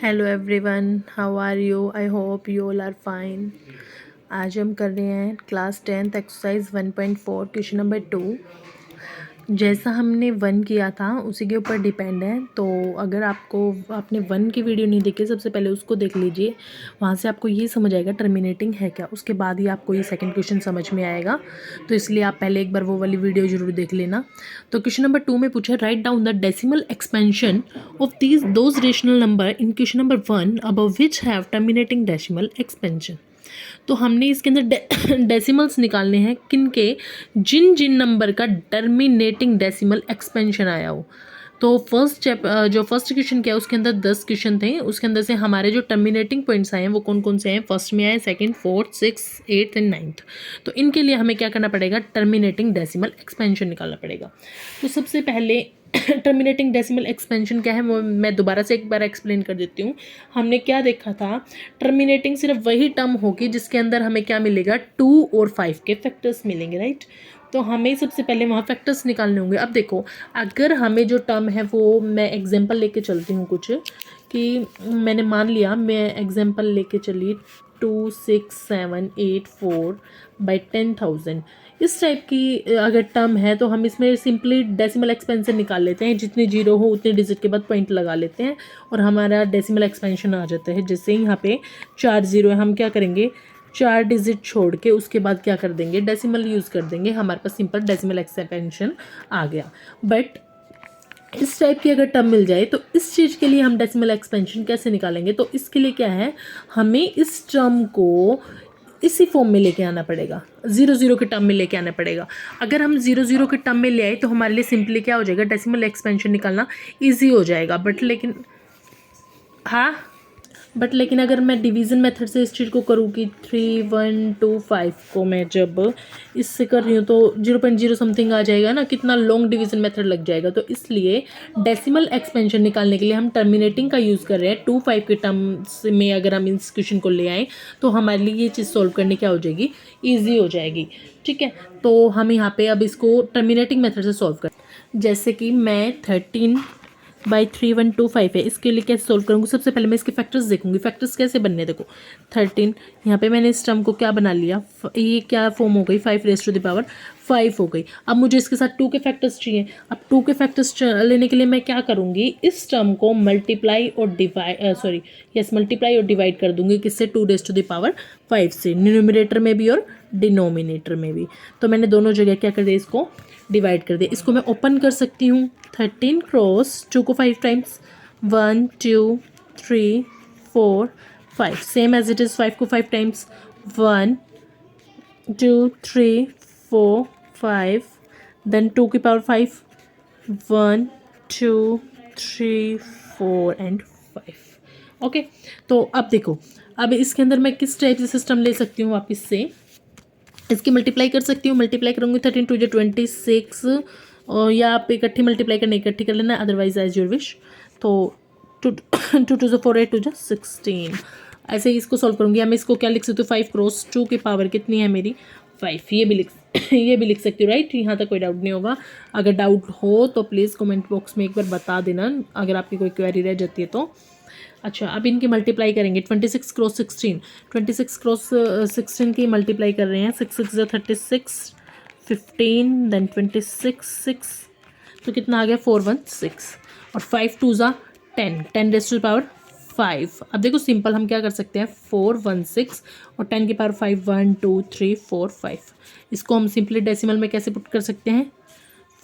Hello everyone, how are you? I hope you all are fine. आज हम कर रहे हैं class 10th exercise 1.4 question number 2। जैसा हमने 1 किया था उसी के ऊपर डिपेंड है। तो अगर आपने 1 की वीडियो नहीं देखी, सबसे पहले उसको देख लीजिए। वहाँ से आपको ये समझ आएगा टर्मिनेटिंग है क्या, उसके बाद ही आपको ये सेकंड क्वेश्चन समझ में आएगा। तो इसलिए आप पहले एक बार वो वाली वीडियो जरूर देख लेना। तो क्वेश्चन नंबर 2 में पूछा, write down the decimal expansion of those rational number in question number 1 above which have terminating decimal expansion. तो हमने इसके अंदर डेसिमल्स निकालने हैं किन के, जिन जिन नंबर का टर्मिनेटिंग डेसिमल एक्सपेंशन आया हो। तो जो फर्स्ट क्वेश्चन किया उसके अंदर 10 क्वेश्चन थे, उसके अंदर से हमारे जो टर्मिनेटिंग पॉइंट्स आए हैं वो कौन कौन से हैं, फर्स्ट में आए, second, fourth, six, eighth and ninth. तो इनके लिए हमें क्या करना पड़ेगा, टर्मिनेटिंग डेसिमल एक्सपेंशन निकालना पड़ेगा। तो सबसे पहले टर्मिनेटिंग डेसिमल एक्सपेंशन क्या है वो मैं दोबारा से एक बार एक्सप्लेन कर देती हूँ। हमने क्या देखा था, टर्मिनेटिंग सिर्फ वही टर्म होगी जिसके अंदर हमें क्या मिलेगा, 2 और 5 के फैक्टर्स मिलेंगे, राइट। तो हमें सबसे पहले वहाँ फैक्टर्स निकालने होंगे। अब देखो, अगर हमें जो टर्म है वो, मैं एग्जांपल लेके चलती हूँ कुछ, कि मैंने मान लिया, मैं एग्जांपल लेके चली 2678 4/10,000, इस टाइप की अगर टर्म है तो हम इसमें सिंपली डेसिमल एक्सपेंशन निकाल लेते हैं। जितने जीरो हो उतने डिजिट के बाद पॉइंट लगा लेते हैं और हमारा डेसिमल एक्सपेंशन आ जाता है। जैसे यहाँ पे 4 जीरो है, हम क्या करेंगे, 4 डिजिट छोड़ के उसके बाद क्या कर देंगे, डेसिमल यूज़ कर देंगे, हमारे पास सिंपल डेसिमल एक्सपेंशन आ गया। बट इस टाइप की अगर टर्म मिल जाए तो इस चीज़ के लिए हम डेसिमल एक्सपेंशन कैसे निकालेंगे, तो इसके लिए क्या है, हमें इस टर्म को इसी फॉर्म में लेके आना पड़ेगा, 0 0 के टर्म में लेके आना पड़ेगा। अगर हम 0 0 के टर्म में ले आए तो हमारे लिए सिंपली क्या हो जाएगा, डेसिमल एक्सपेंशन निकालना ईजी हो जाएगा। बट लेकिन अगर मैं डिवीज़न मेथड से इस चीज़ को करूँ कि 3 1 2 5 को मैं जब इससे कर रही हूँ तो 0.0 समथिंग आ जाएगा ना, कितना लॉन्ग डिवीज़न मेथड लग जाएगा। तो इसलिए डेसिमल एक्सपेंशन निकालने के लिए हम टर्मिनेटिंग का यूज़ कर रहे हैं। 2 5 के टर्म्स में अगर हम इस क्वेश्चन को ले आएँ तो हमारे लिए ये चीज़ सॉल्व करने क्या हो जाएगी, ईजी हो जाएगी, ठीक है। तो हम यहाँ पे अब इसको टर्मिनेटिंग मेथड से सॉल्व कर, जैसे कि मैं 13/3125 है, इसके लिए कैसे सोल्व करूँगी, सबसे पहले मैं इसके फैक्टर्स देखूंगी। फैक्टर्स कैसे बनने, देखो 13, यहाँ पे मैंने इस टर्म को क्या बना लिया, ये क्या फॉर्म हो गई, 5 हो गई। अब मुझे इसके साथ 2 के फैक्टर्स चाहिए। अब 2 के फैक्टर्स लेने के लिए मैं क्या करूँगी, इस टर्म को मल्टीप्लाई और डिवाइड कर दूंगी, किससे, 2⁵ से, न्यूमरेटर में भी और डिनोमिनेटर में भी। तो मैंने दोनों जगह क्या कर दिया, इसको डिवाइड कर दिया। इसको मैं ओपन कर सकती हूँ, 13 क्रॉस 2 को 5 times, 1 2 3 4 5, same as it is 5 को 5 टाइम्स, 1 2 3 4 5, देन 2 की पावर 5, 1 2 3 4 एंड 5। ओके, तो अब देखो, अब इसके अंदर मैं किस टाइप से सिस्टम ले सकती हूँ, वापस से इसकी मल्टीप्लाई कर सकती हूँ। मल्टीप्लाई करूँगी 13 2 26, और या आप इकट्ठी मल्टीप्लाई करना, इकट्ठी कर लेना, अदरवाइज एज योर विश। तो 2 2 4 8 2 16, ऐसे ही इसको सॉल्व करूँगी। या मैं इसको क्या लिख सकती हूँ, 5 क्रॉस 2 की पावर कितनी है मेरी, 5, ये भी लिख सकती हूँ, राइट। यहाँ तक कोई डाउट नहीं होगा। अगर डाउट हो तो प्लीज़ कमेंट बॉक्स में एक बार बता देना, अगर आपकी कोई क्वेरी रह जाती है तो। अच्छा, अब इनकी मल्टीप्लाई करेंगे, 26 क्रॉस 16, 26 क्रॉस 16 की मल्टीप्लाई कर रहे हैं, 6 6 36, 15, देन 26 6, तो कितना आ गया, 416, और 5 2 10, 10⁻5। अब देखो सिंपल हम क्या कर सकते हैं, 416 और 10 की पावर 5, 1 2 3 4 5। इसको हम सिंपली डेसिमल में कैसे पुट कर सकते हैं,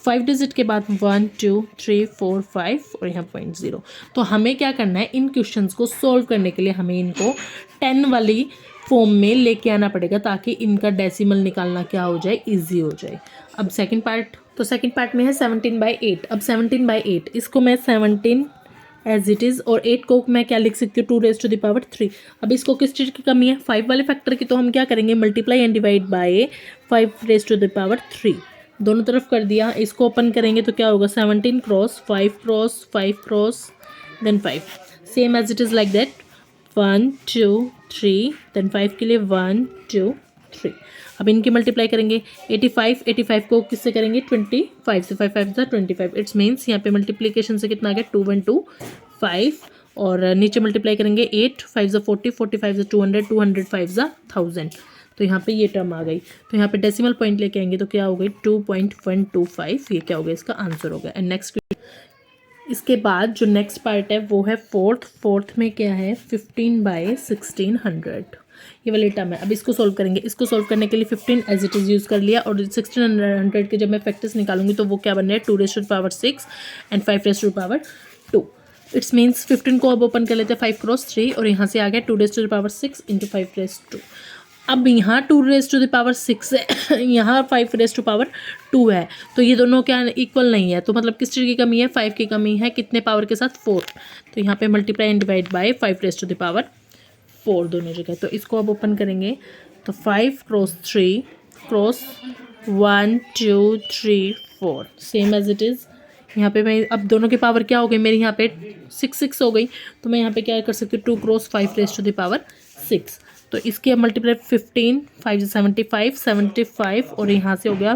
5 डिजिट के बाद 1 2 3 4 5 और यहाँ 0.0। तो हमें क्या करना है, इन क्वेश्चंस को सॉल्व करने के लिए हमें इनको 10 वाली फॉर्म में लेके आना पड़ेगा, ताकि इनका डेसिमल निकालना क्या हो जाए, इजी हो जाए। अब सेकंड पार्ट में है 17/8। अब 17/8 इसको मैं 17 एज इट इज़, और 8 को मैं क्या लिख सकती हूँ, 2⁻3। अब इसको किस चीज़ की कमी है, 5 वाले फैक्टर की। तो हम क्या करेंगे, मल्टीप्लाई एंड डिवाइड बाय 5⁻3, दोनों तरफ कर दिया। इसको ओपन करेंगे तो क्या होगा, 17 cross 5 cross 5 cross then 5, same as it is like that, 1 2 3, then 5 के लिए 1 2 3। अब इनकी मल्टीप्लाई करेंगे, 85 को किससे करेंगे, 25 से, 5 5 25। इट्स मीन्स यहाँ पे मल्टीप्लीकेशन से कितना आ गया, 2 1 2 5, और नीचे मल्टीप्लाई करेंगे 8 5 ज़ा 40 40 5 ज़ा 200 200 5 ज़ा 1000, तो यहाँ पे ये टर्म आ गई। तो यहाँ पे डेसिमल पॉइंट लेके आएंगे तो क्या हो गई 2.125, ये क्या हो गया इसका आंसर हो गया। एंड नेक्स्ट इसके बाद जो नेक्स्ट पार्ट है वो है फोर्थ में क्या है 15/1600, ये वाली टर्म है। अब इसको सॉल्व करेंगे। इसको सॉल्व करने के लिए 15 एज इट इज़ यूज़ कर लिया और 1600 के जब मैं फैक्टर्स निकालूंगी तो वो क्या बन रहा है 2⁻6 एंड 5⁻2। इट्स मीन्स 15 को अब ओपन कर लेते हैं 5 क्रॉस 3 और यहाँ से आ गया 2⁻6 इंटू 5⁻2। अब यहाँ 2⁻6 है यहाँ 5⁻2 है, तो ये दोनों क्या इक्वल नहीं है, तो मतलब किस चीज़ की कमी है 5 की कमी है, कितने पावर के साथ 4, तो यहाँ पे मल्टीप्लाई एंड डिवाइड बाय 5⁻4 दोनों जगह। तो इसको अब ओपन करेंगे तो 5 cross 3 cross 1 2 3 4 same as it is. यहाँ पे मैं अब दोनों की पावर क्या हो गई मेरी यहाँ पे 6 हो गई, तो मैं यहाँ पे क्या कर सकती हूँ 2 क्रॉस 5⁻6, तो इसकी अब मल्टीप्लाई 15 5 75 और यहाँ से हो गया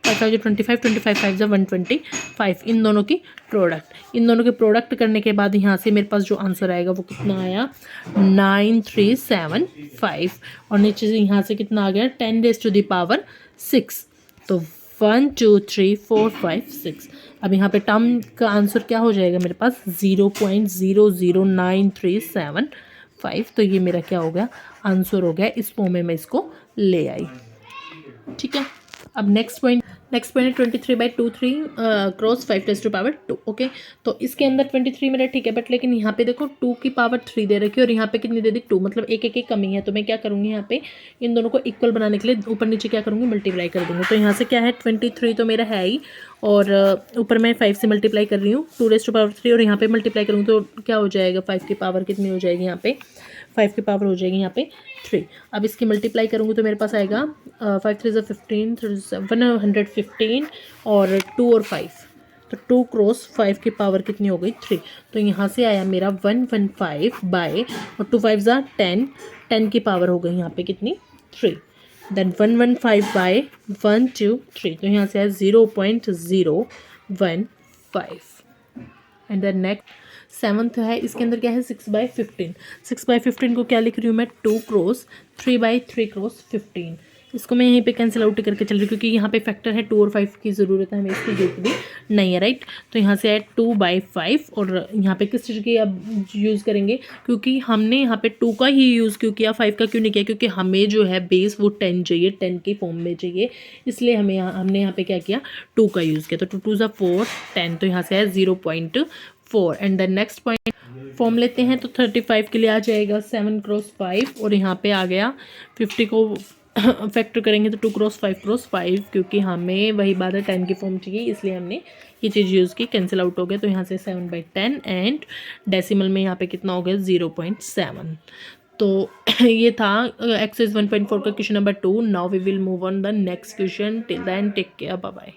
5 25 25 5 125, इन दोनों की प्रोडक्ट करने के बाद यहाँ से मेरे पास जो आंसर आएगा वो कितना आया 9375 और नीचे से यहाँ से कितना आ गया 10⁻6, तो 1 2 3 4 5 6। अब यहाँ पे टर्म का आंसर क्या हो जाएगा मेरे पास 0.00937 तो ये मेरा क्या हो गया आंसर हो गया। इस फॉर्म में मैं इसको ले आई, ठीक है। अब नेक्स्ट पॉइंट है 23/23 क्रॉस 5⁻2। ओके, तो इसके अंदर 23 मेरा ठीक है, बट लेकिन यहाँ पे देखो 2 की पावर 3 दे रखी है और यहाँ पे कितनी दे दी 2, मतलब एक एक कमी है। तो मैं क्या करूँगी यहाँ पे इन दोनों को इक्वल बनाने के लिए ऊपर नीचे क्या करूँगी मल्टीप्लाई कर दूँगी। तो यहाँ से क्या है 23 तो मेरा है ही, और ऊपर मैं 5 से मल्टीप्लाई कर रही हूँ 2⁻3 और यहाँ पे मल्टीप्लाई करूँगी तो क्या हो जाएगा 5 की पावर कितनी हो जाएगी यहाँ पे 5 की पावर हो जाएगी यहाँ पे 3। अब इसकी मल्टीप्लाई करूँगी तो मेरे पास आएगा 5 3 15 115 और 2 और 5, तो 2 क्रॉस 5 की पावर कितनी हो गई 3, तो यहाँ से आया मेरा 115 बाय और 2 5 10 की पावर हो गई यहाँ पे कितनी 3, देन 115 बाय 1 2 3, तो यहाँ से आया 0.015 एंड देन नेक्स्ट 7th है। इसके अंदर क्या है 6/15। 6/15 को क्या लिख रही हूँ मैं 2 क्रॉस 3/3 क्रॉस 15। इसको मैं यहीं पे कैंसिल आउट करके चल रही हूँ क्योंकि यहाँ पे फैक्टर है 2 और 5 की ज़रूरत है हमें, इसकी जरूरत भी नहीं है, राइट। तो यहाँ से आए 2/5 और यहाँ पे किस चीज़ की अब यूज़ करेंगे, क्योंकि हमने यहाँ पे 2 का ही यूज़ क्यों किया 5 का क्यों नहीं किया, क्योंकि हमें जो है बेस वो 10 चाहिए, 10 की फॉर्म में चाहिए, इसलिए हमने यहाँ पे क्या किया 2 का यूज़ किया। तो 2 2 4 10, तो यहाँ से आया 0.4 and then next point form लेते हैं तो 35 के लिए आ जाएगा 7 क्रॉस 5 और यहाँ पे आ गया 50 को फैक्टर करेंगे तो 2 क्रॉस 5 क्योंकि हमें वही बात है 10 की फॉर्म चाहिए, इसलिए हमने ये चीज़ यूज़ की, कैंसिल आउट हो गया। तो यहाँ से 7/10 एंड डेसिमल में यहाँ पे कितना हो गया 0.7। तो ये था एक्सरसाइज 1.4 का question number 2। Now we will move on the next question. Till then take care, bye bye.